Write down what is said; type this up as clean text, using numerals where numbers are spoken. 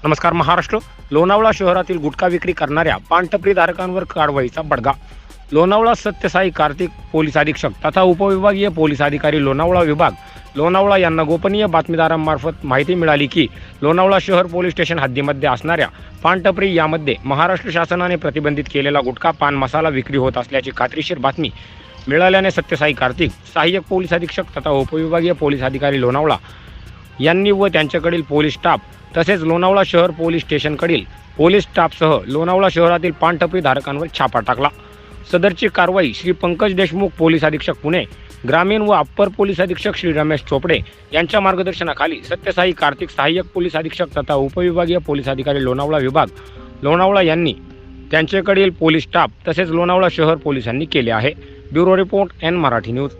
नमस्कार महाराष्ट्र. लोणावळा शहरातील गुटखा विक्री करणाऱ्या पानटपरी धारकांवर कारवाईचा बडगा. लोणावळा सत्यसाई कार्तिक पोलीस अधीक्षक तथा उपविभागीय पोलीस अधिकारी लोणावळा विभाग लोणावळा यांना गोपनीय बातमीदारांमार्फत माहिती मिळाली की लोणावळा शहर पोलीस स्टेशन हद्दीमध्ये असणाऱ्या पानटपरी यामध्ये महाराष्ट्र शासनाने प्रतिबंधित केलेला गुटखा पान मसाला विक्री होत असल्याची खात्रीशीर बातमी मिळाल्याने सत्यसाई कार्तिक सहाय्यक पोलीस अधीक्षक तथा उपविभागीय पोलीस अधिकारी लोणावळा यांनी व त्यांच्याकडील पोलीस स्टाफ तसेच लोणावळा शहर पोलीस स्टेशनकडील पोलीस स्टाफसह लोणावळा शहरातील पानटपरी धारकांवर छापा टाकला. सदरची कारवाई श्री पंकज देशमुख पोलीस अधीक्षक पुणे ग्रामीण व अप्पर पोलीस अधीक्षक श्री रमेश चोपडे यांच्या मार्गदर्शनाखाली सत्यसाई कार्तिक सहाय्यक पोलीस अधीक्षक तथा उपविभागीय पोलीस अधिकारी लोणावळा विभाग लोणावळा यांनी त्यांच्याकडील पोलीस स्टाफ तसेच लोणावळा शहर पोलिसांनी केले आहे. Bureau report N Marathi news.